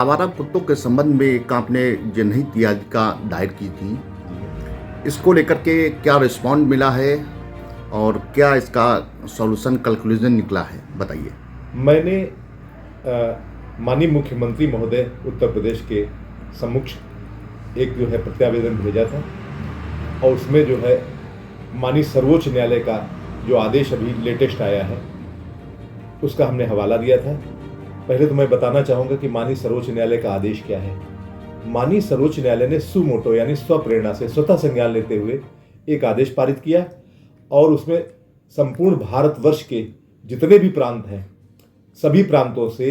आवारा कुत्तों के संबंध में एक आपने जनहित याचिका दायर की थी। इसको लेकर के क्या रिस्पॉन्ड मिला है और क्या इसका सॉल्यूशन कंक्लूजन निकला है, बताइए। मैंने माननीय मुख्यमंत्री महोदय उत्तर प्रदेश के समक्ष एक जो है प्रत्यावेदन भेजा था और उसमें जो है माननीय सर्वोच्च न्यायालय का जो आदेश अभी लेटेस्ट आया है उसका हमने हवाला दिया था। पहले तो मैं बताना चाहूँगा कि माननीय सर्वोच्च न्यायालय का आदेश क्या है। माननीय सर्वोच्च न्यायालय ने सुमोटो यानी स्वप्रेरणा से स्वतः संज्ञान लेते हुए एक आदेश पारित किया और उसमें संपूर्ण भारतवर्ष के जितने भी प्रांत हैं सभी प्रांतों से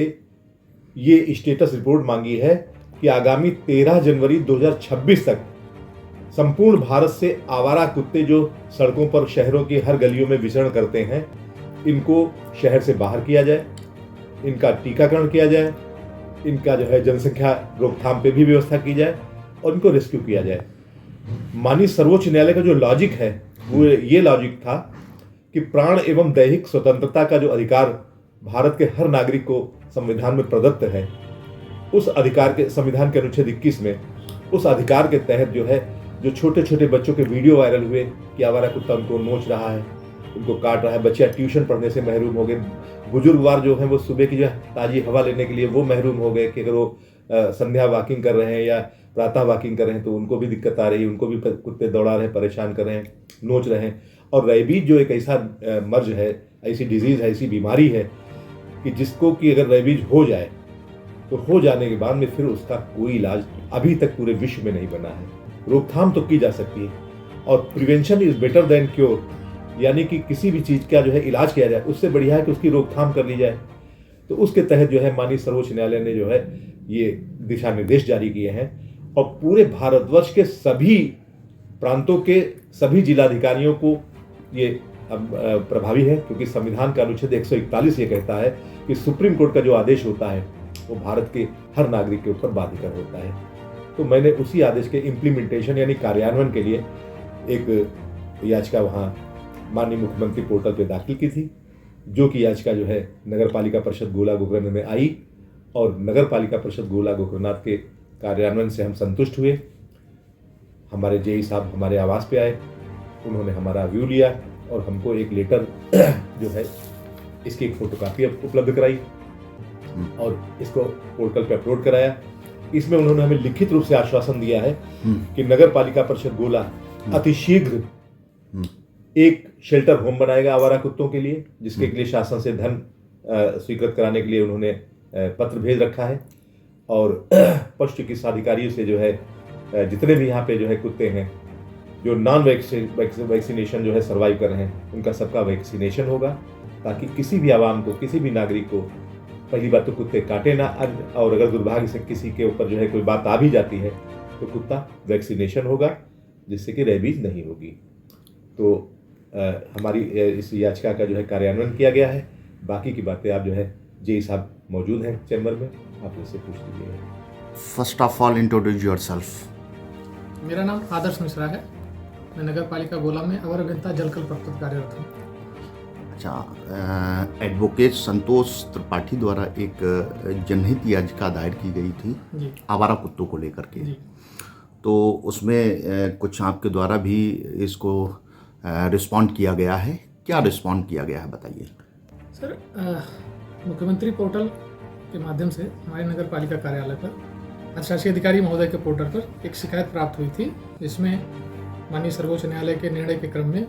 ये स्टेटस रिपोर्ट मांगी है कि आगामी 13 जनवरी 2026 तक संपूर्ण भारत से आवारा कुत्ते जो सड़कों पर शहरों की हर गलियों में विचरण करते हैं इनको शहर से बाहर किया जाए, इनका टीकाकरण किया जाए, इनका जो है जनसंख्या रोकथाम पे भी व्यवस्था की जाए और इनको रेस्क्यू किया जाए। माननीय सर्वोच्च न्यायालय का जो लॉजिक है वो ये लॉजिक था कि प्राण एवं दैहिक स्वतंत्रता का जो अधिकार भारत के हर नागरिक को संविधान में प्रदत्त है, उस अधिकार के संविधान के अनुच्छेद 21 में उस अधिकार के तहत जो है जो छोटे छोटे बच्चों के वीडियो वायरल हुए कि आवारा कुत्ता उनको नोच रहा है, उनको काट रहा है, बच्चे ट्यूशन पढ़ने से महरूम हो गए, बुजुर्गवार जो हैं वो सुबह की जो ताज़ी हवा लेने के लिए वो महरूम हो गए कि अगर वो संध्या वॉकिंग कर रहे हैं या प्रातः वॉकिंग कर रहे हैं तो उनको भी दिक्कत आ रही है, उनको भी कुत्ते दौड़ा रहे हैं, परेशान कर रहे हैं, नोच रहे हैं। और रेबीज जो एक ऐसा मर्ज है, ऐसी डिजीज़ है, ऐसी बीमारी है कि जिसको कि अगर रेबीज हो जाए तो हो जाने के बाद में फिर उसका कोई इलाज अभी तक पूरे विश्व में नहीं बना है। रोकथाम तो की जा सकती है और prevention is better than cure, यानी कि किसी भी चीज़ का जो है इलाज किया जाए उससे बढ़िया है कि उसकी रोकथाम कर ली जाए। तो उसके तहत जो है माननीय सर्वोच्च न्यायालय ने जो है ये दिशा निर्देश जारी किए हैं और पूरे भारतवर्ष के सभी प्रांतों के सभी जिलाधिकारियों को ये प्रभावी है, क्योंकि संविधान का अनुच्छेद 141 ये कहता है कि सुप्रीम कोर्ट का जो आदेश होता है वो भारत के हर नागरिक के ऊपर बाध्यकर होता है। तो मैंने उसी आदेश के इम्प्लीमेंटेशन यानी कार्यान्वयन के लिए एक याचिका वहाँ माननीय मुख्यमंत्री पोर्टल पे दाखिल की थी, जो कि याचिका जो है नगर पालिका परिषद गोला गोकर्ण में आई और नगर पालिका परिषद गोला गोकर्णनाथ के कार्यान्वयन से हम संतुष्ट हुए। हमारे जेई साहब हमारे आवास पे आए, उन्होंने हमारा व्यू लिया और हमको एक लेटर जो है इसकी एक फोटोकॉपी उपलब्ध कराई और इसको पोर्टल पे अपलोड कराया। इसमें उन्होंने हमें लिखित रूप से आश्वासन दिया है कि नगर पालिका परिषद गोला अतिशीघ्र एक शेल्टर होम बनाएगा आवारा कुत्तों के लिए, जिसके लिए शासन से धन स्वीकृत कराने के लिए उन्होंने पत्र भेज रखा है। और पशु चिकित्सा अधिकारियों से जो है जितने भी यहाँ पे जो है कुत्ते हैं जो नॉन वैक्सीनेशन जो है सर्वाइव कर रहे हैं उनका सबका वैक्सीनेशन होगा, ताकि किसी भी आवाम को, किसी भी नागरिक को पहली बात तो कुत्ते काटे ना, और अगर दुर्भाग्य से किसी के ऊपर जो है कोई बात आ भी जाती है तो कुत्ता वैक्सीनेशन होगा जिससे कि रेबीज नहीं होगी। तो हमारी इस याचिका का जो है कार्यान्वयन किया गया है। बाकी की बातें आप जो है जेई साहब मौजूद हैं चैम्बर में, आप इससे पूछ लीजिए। First of all introduce yourself. मेरा नाम आदर्श मिश्रा है, मैं नगर पालिका गोला में अवर अभियंता जलकल प्रपत्र कार्यरत हूँ। अच्छा, एडवोकेट संतोष त्रिपाठी द्वारा एक जनहित याचिका दायर की गई थी आवारा कुत्तों को लेकर के, तो उसमें कुछ आपके द्वारा भी इसको रिस्पॉन्ड किया गया है। क्या रिस्पॉन्ड किया गया है, बताइए। सर, मुख्यमंत्री पोर्टल के माध्यम से हमारे नगर पालिका कार्यालय पर अधिशासी अधिकारी महोदय के पोर्टल पर एक शिकायत प्राप्त हुई थी, जिसमें माननीय सर्वोच्च न्यायालय के निर्णय के क्रम में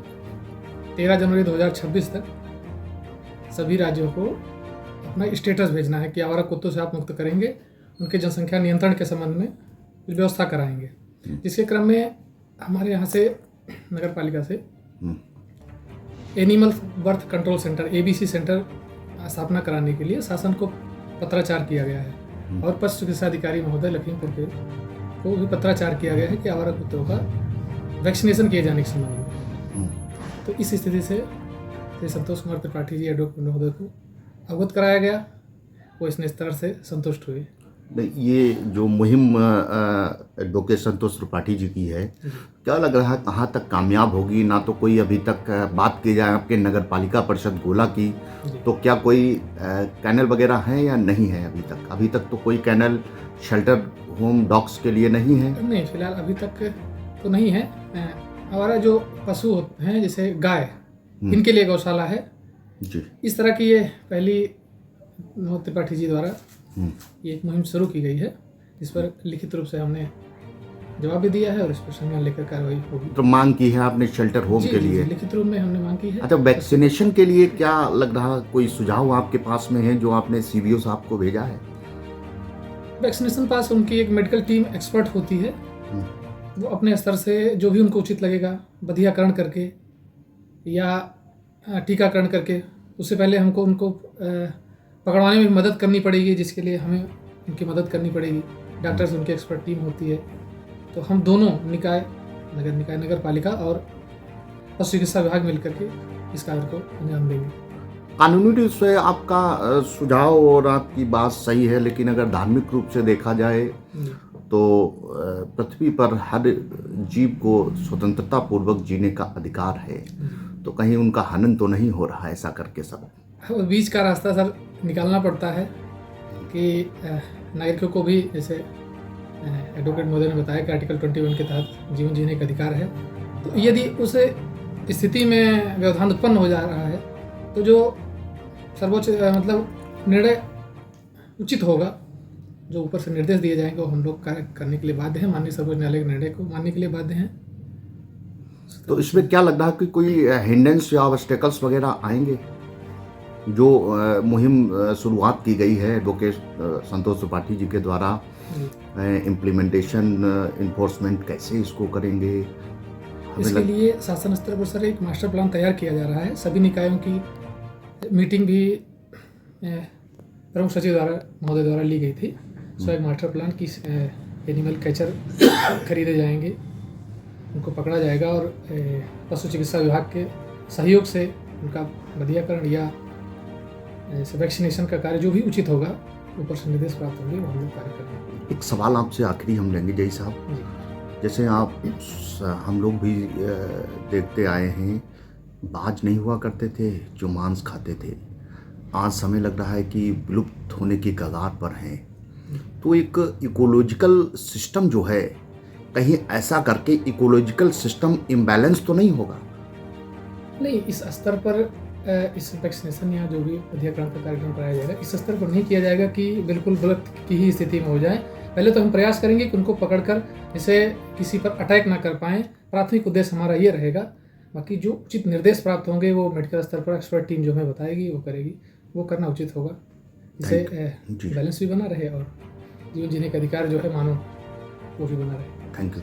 13 जनवरी 2026 तक सभी राज्यों को अपना स्टेटस भेजना है कि आवारा कुत्तों से आप मुक्त करेंगे, उनके जनसंख्या नियंत्रण के संबंध में व्यवस्था कराएंगे। जिसके क्रम में हमारे यहाँ से नगर पालिका से animal birth control centre ABC centre स्थापना कराने के लिए शासन को पत्राचार किया गया है और पशु चिकित्सा अधिकारी महोदय लखीमपुर के को भी पत्राचार किया गया है कि आवारा कुत्तों का वैक्सीनेशन किए जाने के संबंध में। तो इस स्थिति से श्री संतोष कुमार त्रिपाठी जी एडवोकेट महोदय को अवगत कराया गया, वो इस तरह से संतुष्ट हुए। नहीं, ये जो मुहिम एडवोकेट संतोष त्रिपाठी जी की है, क्या लग रहा है कहाँ तक कामयाब होगी? ना तो कोई अभी तक बात की जाए आपके नगर पालिका परिषद गोला की, तो क्या कोई कैनल वगैरह हैं या नहीं है अभी तक? अभी तक तो कोई कैनल शेल्टर होम डॉग्स के लिए नहीं है। नहीं, फिलहाल अभी तक तो नहीं है। हमारा जो पशु हैं जैसे गाय, इनके लिए गौशाला है जी। इस तरह की ये पहली त्रिपाठी जी द्वारा ये एक मुहिम शुरू की गई है, जिस पर लिखित रूप से हमने जवाब भी दिया है और इस पर संज्ञान लेकर कार्रवाई होगी। तो मांग की है आपने शेल्टर होम के लिए? लिखित रूप में हमने मांग की है। अच्छा, वैक्सीनेशन के लिए क्या लग रहा, कोई सुझाव आपके पास में है जो आपने सीबीओ साहब को भेजा है? वैक्सीनेशन पास उनकी एक मेडिकल टीम एक्सपर्ट होती है, वो अपने स्तर से जो भी उनको उचित लगेगा बधियाकरण करके या टीकाकरण करके, उससे पहले हमको उनको पकड़वाने में मदद करनी पड़ेगी, जिसके लिए हमें उनकी मदद करनी पड़ेगी। डॉक्टर्स उनकी एक्सपर्ट टीम होती है, तो हम दोनों निकाय, नगर पालिका और पशु चिकित्सा विभाग मिलकर के इस कार्य को अंजाम देंगे। कानूनी रूप से आपका सुझाव और आपकी बात सही है, लेकिन अगर धार्मिक रूप से देखा जाए तो पृथ्वी पर हर जीव को स्वतंत्रता पूर्वक जीने का अधिकार है, तो कहीं उनका हनन तो नहीं हो रहा है ऐसा करके सब? बीच का रास्ता सर निकालना पड़ता है कि नागरिकों को भी, जैसे एडवोकेट महोदय ने बताया कि आर्टिकल 21 के तहत जीवन जीने का अधिकार है, तो यदि उस स्थिति में व्यवधान उत्पन्न हो जा रहा है तो जो सर्वोच्च मतलब निर्णय उचित होगा, जो ऊपर से निर्देश दिए जाएंगे, वो हम लोग कार्य करने के लिए बाध्य हैं। माननीय सर्वोच्च न्यायालय के निर्णय को मानने के लिए बाध्य हैं। तो इसमें क्या लग रहा है कि कोई हिंडेंस या ऑब्स्टेकल्स वगैरह आएंगे? जो मुहिम शुरुआत की गई है एडवोकेट संतोष त्रिपाठी जी के द्वारा, इम्प्लीमेंटेशन इन्फोर्समेंट कैसे इसको करेंगे? इसके लिए शासन स्तर पर सर एक मास्टर प्लान तैयार किया जा रहा है। सभी निकायों की मीटिंग भी प्रमुख सचिव महोदय द्वारा ली गई थी। सो एक मास्टर प्लान की एनिमल कैचर खरीदे जाएंगे, उनको पकड़ा जाएगा और पशु चिकित्सा विभाग के सहयोग से उनका बधियाकरण या वैक्सीनेशन का कार्य जो भी उचित होगा, ऊपर से निर्देश प्राप्त होंगे, वो हम लोग कार्य करेंगे। एक सवाल आपसे आखिरी हम लेंगे जय साहब, जैसे हम लोग भी देखते आए हैं, बाज नहीं हुआ करते थे जो मांस खाते थे, आज समय लग रहा है कि विलुप्त होने की कगार पर हैं। तो एक इकोलॉजिकल सिस्टम जो है, कहीं ऐसा करके इकोलॉजिकल सिस्टम इम्बैलेंस तो नहीं होगा? नहीं, इस स्तर पर इस वैक्सीनेशन या जो भी बधियाकरण का कार्यक्रम कराया जाएगा, इस स्तर पर नहीं किया जाएगा कि बिल्कुल गलत की ही स्थिति में हो जाए। पहले तो हम प्रयास करेंगे कि उनको पकड़कर जैसे किसी पर अटैक ना कर पाएँ। प्राथमिक उद्देश्य हमारा ये रहेगा। बाकी जो उचित निर्देश प्राप्त होंगे वो मेडिकल स्तर पर एक्सपर्ट टीम जो हमें बताएगी वो करेगी, वो करना उचित होगा, जिससे बैलेंस भी बना रहे और जीवन जीने का अधिकार जो है मानव वो भी बना रहे। Thank you.